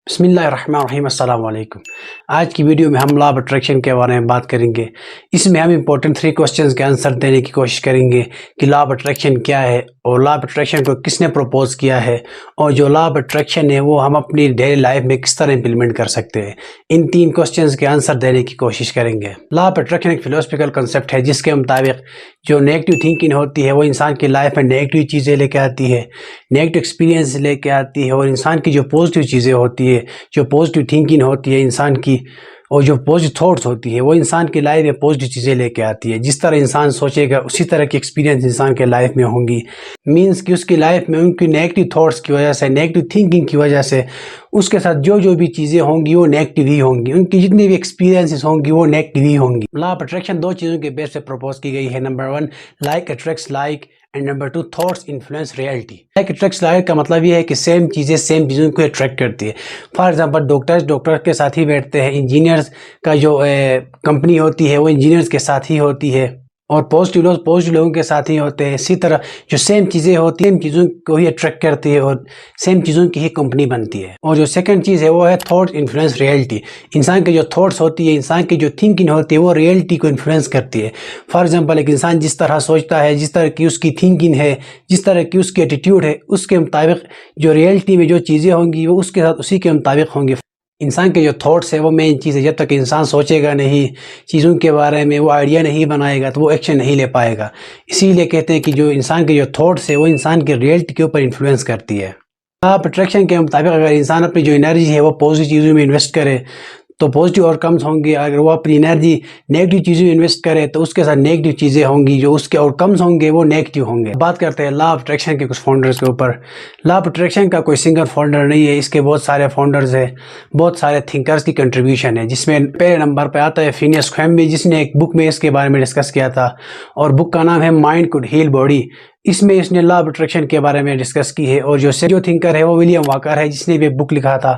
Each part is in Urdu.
بسم اللہ الرحمن الرحیم السلام علیکم۔ آج کی ویڈیو میں ہم لا آف اٹریکشن کے بارے میں بات کریں گے۔ اس میں ہم امپورٹنٹ 3 کوسچنز کے آنسر دینے کی کوشش کریں گے کہ لا آف اٹریکشن کیا ہے اور لا آف اٹریکشن کو کس نے پروپوز کیا ہے، اور جو لا آف اٹریکشن ہے وہ ہم اپنی ڈیلی لائف میں کس طرح امپلیمنٹ کر سکتے ہیں۔ ان 3 کوسچنز کے آنسر دینے کی کوشش کریں گے۔ لا آف اٹریکشن ایک فلسفیکل کنسیپٹ ہے جس کے مطابق جو نیگیٹو تھنکنگ ہوتی ہے وہ انسان کی لائف میں نیگیٹو چیزیں لے کے آتی ہے، نیگیٹو ایکسپیرینس لے کے آتی ہے، اور انسان کی جو پازیٹیو چیزیں ہوتی ہے، جو پازیٹیو تھنکنگ ہوتی ہے انسان کی، اور جو پازیٹیو تھاٹس ہوتی ہے وہ انسان کی لائف میں پازیٹیو چیزیں لے کے آتی ہے۔ جس طرح انسان سوچے گا اسی طرح کی ایکسپیرینس انسان کے لائف میں ہوں گی۔ مینس کہ اس کی لائف میں ان کی نیگیٹو تھاٹس کی وجہ سے، نیگیٹو تھنکنگ کی وجہ سے اس کے ساتھ جو بھی چیزیں ہوں گی وہ نیگیٹو ہی ہوں گی، ان کی جتنی بھی ایکسپیرینسز ہوں گی وہ نیگیٹو ہی ہوں گی۔ لا آف اٹریکشن 2 چیزوں کے بیس پہ پروپوز کی گئی ہے۔ Number 1 like attracts like, and number 2 thoughts influence reality. Like attracts like کا مطلب یہ ہے کہ سیم چیزوں کو اٹریکٹ کرتی ہے۔ فار ایگزامپل ڈاکٹر کے ساتھ ہی بیٹھتے ہیں، انجینئرز کا جو کمپنی ہوتی ہے وہ انجینئرز کے ساتھ ہی ہوتی ہے، اور پازیٹیو لوگوں کے ساتھ ہی ہوتے ہیں۔ اسی طرح جو سیم چیزیں ہوتی ہیں، سیم چیزوں کو ہی اٹریکٹ کرتی ہے اور سیم چیزوں کی ہی کمپنی بنتی ہے۔ اور جو سیکنڈ چیز ہے وہ ہے تھاٹ انفلوئنس ریئلٹی۔ انسان کے جو تھاٹس ہوتی ہے، انسان کی جو تھنکنگ ہوتی ہے وہ ریئلٹی کو انفلوئنس کرتی ہے۔ فار ایگزامپل ایک انسان جس طرح سوچتا ہے، جس طرح کی اس کی تھنکنگ ہے، جس طرح کی اس کی ایٹیٹیوڈ ہے، اس کے مطابق جو ریئلٹی میں جو چیزیں ہوں گی وہ اس کے ساتھ اسی کے مطابق ہوں گی۔ انسان کے جو تھاٹس ہے وہ مین چیز ہے۔ جب تک انسان سوچے گا نہیں چیزوں کے بارے میں، وہ آئیڈیا نہیں بنائے گا تو وہ ایکشن نہیں لے پائے گا۔ اسی لیے کہتے ہیں کہ جو انسان کے جو تھاٹس ہے وہ انسان کے ریئلٹی کے اوپر انفلوئنس کرتی ہے۔ لا آف اٹریکشن کے مطابق اگر انسان اپنی جو انرجی ہے وہ پازیٹیو چیزوں میں انویسٹ کرے تو پازیٹیو آؤٹ کمز ہوں گے۔ اگر وہ اپنی انرجی نیگیٹو چیزوں میں انویسٹ کرے تو اس کے ساتھ نیگیٹو چیزیں ہوں گی، جو اس کے آؤٹ کمز ہوں گے وہ نیگیٹو ہوں گے۔ بات کرتے ہیں لا آف اٹریکشن کے کچھ فاؤنڈرز کے اوپر۔ لا آف اٹریکشن کا کوئی سنگل فاؤنڈر نہیں ہے، اس کے بہت سارے فاؤنڈرز ہیں، بہت سارے تھنکرز کی کنٹریبیوشن ہے، جس میں پہلے نمبر پہ آتا ہے فینیس کوئمبی، جس نے ایک بک میں اس کے بارے میں ڈسکس کیا تھا، اور بک کا نام ہے مائنڈ کوڈ ہیل باڈی۔ اس میں اس نے لا آف اٹریکشن کے بارے میں ڈسکس کی ہے۔ اور جو تھنکر ہے وہ ولیم واکر ہے، جس نے بھی بک لکھا تھا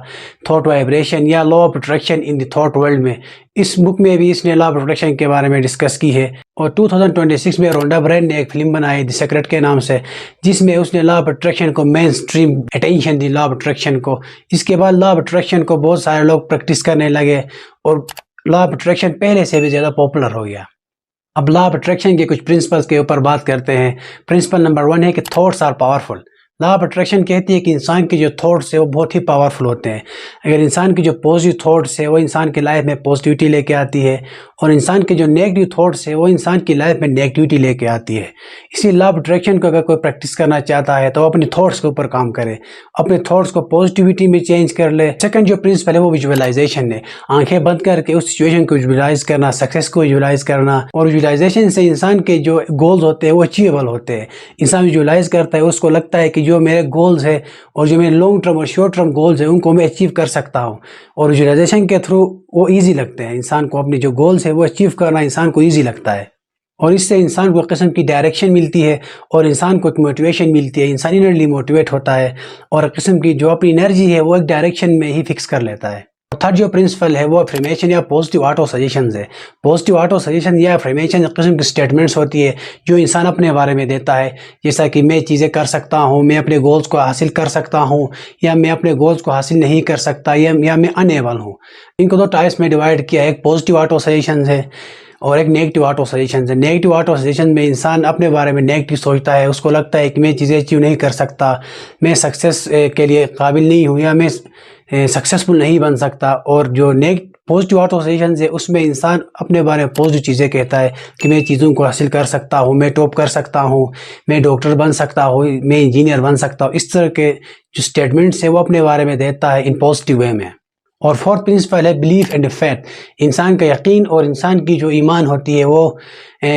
تھاٹ وائبریشن یا لا of attraction in the thought world میں۔ اس بک میں بھی اس نے لا آف اٹریکشن کے بارے میں ڈسکس کی ہے۔ اور 2026 میں رونڈا برائن نے ایک فلم بنائی دی سیکرٹ کے نام سے، جس میں اس نے لا آف اٹریکشن کو مین اسٹریم اٹینشن دی، لا آف اٹریکشن کو۔ اس کے بعد لا آف اٹریکشن کو بہت سارے لوگ پریکٹس کرنے لگے اور لا آف اٹریکشن پہلے سے بھی زیادہ پاپولر ہو گیا۔ اب لا آف اٹریکشن کے کچھ پرنسپلز کے اوپر بات کرتے ہیں۔ پرنسپل نمبر 1 ہے کہ thoughts are powerful. Law of attraction کہتی ہے کہ انسان کے جو تھاٹس ہیں وہ بہت ہی پاورفل ہوتے ہیں۔ اگر انسان کی جو پازیٹیو تھاٹس ہے وہ انسان کی لائف میں پازیٹیوٹی لے کے آتی ہے، اور انسان کے جو نیگیٹو تھاٹس ہے وہ انسان کی لائف میں نیگیٹیوٹی لے کے آتی ہے۔ اسی لا آف اٹریکشن کو اگر کوئی پریکٹس کرنا چاہتا ہے تو وہ اپنے تھاٹس کے اوپر کام کرے، اپنے تھاٹس کو پازیٹیوٹی میں چینج کر لے۔ سیکنڈ جو پرنسپل ہے وہ ویژوائلائزیشن ہے۔ آنکھیں بند کر کے اس سچویشن کو ویژوائلائز کرنا، سکسیس کو ویژوائلائز کرنا، اور ویژوائلائزیشن سے انسان کے جو گولز ہوتے ہیں وہ اچیویبل ہوتے ہیں۔ انسان ویژوائلائز کرتا ہے، اس کو لگتا ہے کہ جو میرے گولز ہے اور جو میرے لانگ ٹرم اور شارٹ ٹرم گولز ہیں ان کو میں اچیو کر سکتا ہوں، اور ویژوائلائزیشن کے تھرو وہ ایزی لگتے ہیں انسان کو۔ اپنے جو گولز ہے وہ اچیو کرنا انسان کو ایزی لگتا ہے، اور اس سے انسان کو ایک قسم کی ڈائریکشن ملتی ہے اور انسان کو ایک موٹیویشن ملتی ہے۔ انسان انرلی موٹیویٹ ہوتا ہے اور ایک قسم کی جو اپنی انرجی ہے وہ ایک ڈائریکشن میں ہی فکس کر لیتا ہے۔ تھرڈ جو پرنسپل ہے وہ افرمیشن یا پازیٹیو آٹو سجیشنز ہے۔ پازیٹیو آٹو سجیشن یا افرمیشن ایک قسم کی سٹیٹمنٹس ہوتی ہے جو انسان اپنے بارے میں دیتا ہے، جیسا کہ میں چیزیں کر سکتا ہوں، میں اپنے گولز کو حاصل کر سکتا ہوں، یا میں اپنے گولز کو حاصل نہیں کر سکتا، یا میں انیبل ہوں۔ ان کو 2 ٹائپس میں ڈیوائڈ کیا ہے، ایک پازیٹیو آٹو سجیشنز ہے اور ایک نیگیٹو آٹو سجیشنز ہے۔ نیگیٹو آٹو سجیشن میں انسان اپنے بارے میں نیگیٹو سوچتا ہے، اس کو لگتا ہے کہ میں چیزیں اچیو نہیں کر سکتا، میں سکسیس کے لیے قابل نہیں ہوں، یا میں سکسیسفل نہیں بن سکتا۔ اور جو پازیٹیو آٹو سجیشنز ہے اس میں انسان اپنے بارے میں پازیٹیو چیزیں کہتا ہے کہ میں چیزوں کو حاصل کر سکتا ہوں، میں ٹاپ کر سکتا ہوں، میں ڈاکٹر بن سکتا ہوں، میں انجینئر بن سکتا ہوں۔ اس طرح کے جو سٹیٹمنٹس ہے وہ اپنے بارے میں دیتا ہے ان پازیٹیو وے میں۔ اور فورتھ پرنسپل ہے بلیف اینڈ فیتھ۔ انسان کا یقین اور انسان کی جو ایمان ہوتی ہے وہ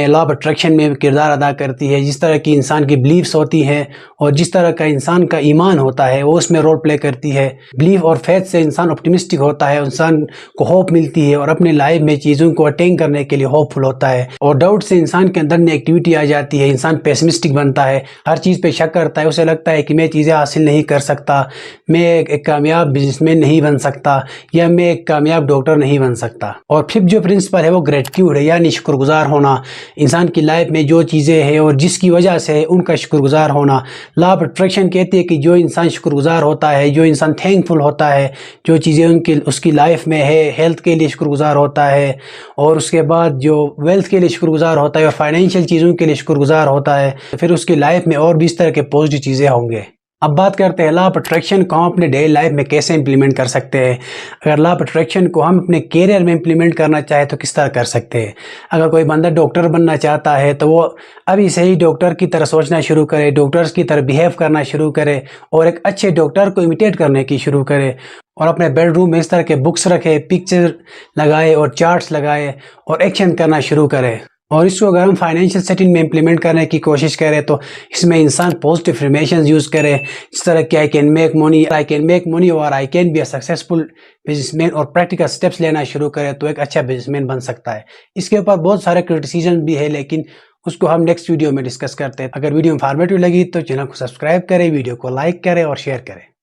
لا آف اٹریکشن میں کردار ادا کرتی ہے۔ جس طرح کی انسان کی بلیفز ہوتی ہیں اور جس طرح کا انسان کا ایمان ہوتا ہے وہ اس میں رول پلے کرتی ہے۔ بلیف اور فیتھ سے انسان اپٹیمسٹک ہوتا ہے، انسان کو ہوپ ملتی ہے اور اپنے لائف میں چیزوں کو اٹین کرنے کے لیے ہوپ فل ہوتا ہے۔ اور ڈاؤٹ سے انسان کے اندر نیگیٹیوٹی آ جاتی ہے، انسان پیسمسٹک بنتا ہے، ہر چیز پہ شک کرتا ہے، اسے لگتا ہے کہ میں چیزیں حاصل نہیں کر سکتا، میں ایک کامیاب بزنس مین نہیں بن سکتا، یا میں ایک کامیاب ڈاکٹر نہیں بن سکتا۔ اور پھر جو پرنسپل ہے وہ گریٹیٹیوڈ ہے، یعنی شکر گزار ہونا، انسان کی لائف میں جو چیزیں ہیں اور جس کی وجہ سے ان کا شکر گزار ہونا. لا آف اٹریکشن کہتے ہیں کہ جو انسان شکر گزار ہوتا ہے, جو انسان تھینک فل ہوتا ہے, جو چیزیں اس کی لائف میں ہے, ہیلتھ کے لیے شکر گزار ہوتا ہے, اور اس کے بعد جو ویلتھ کے لیے شکر گزار ہوتا ہے اور فائنینشیل چیزوں کے لیے شکر گزار ہوتا ہے, پھر اس کی لائف میں اور بھی اس طرح کے پازیٹیو چیزیں ہوں گے. اب بات کرتے ہیں لا آف اٹریکشن کو ہم اپنے ڈیلی لائف میں کیسے امپلیمنٹ کر سکتے ہیں. اگر لا آف اٹریکشن کو ہم اپنے کیریئر میں امپلیمنٹ کرنا چاہے تو کس طرح کر سکتے ہیں. اگر کوئی بندہ ڈاکٹر بننا چاہتا ہے تو وہ ابھی سے ہی ڈاکٹر کی طرح سوچنا شروع کرے, ڈاکٹرز کی طرح بیہیو کرنا شروع کرے اور ایک اچھے ڈاکٹر کو امیٹیٹ کرنے کی شروع کرے, اور اپنے بیڈ روم میں اس طرح کے بکس رکھے, پکچر لگائے اور چارٹس لگائے اور ایکشن کرنا شروع کرے. اور اس کو اگر ہم فائنینشیل سیٹنگ میں امپلیمنٹ کرنے کی کوشش کریں تو اس میں انسان پازیٹیو افرمیشنز یوز کرے, اس طرح کہ آئی کین میک منی اور I can be a successful businessman, اور پریکٹیکل سٹیپس لینا شروع کرے تو ایک اچھا بزنس مین بن سکتا ہے. اس کے اوپر بہت سارے کرٹیسیزم بھی ہے, لیکن اس کو ہم نیکسٹ ویڈیو میں ڈسکس کرتے ہیں. اگر ویڈیو انفارمیٹیو لگی تو چینل کو سبسکرائب کریں, ویڈیو کو لائک کریں اور شیئر کریں.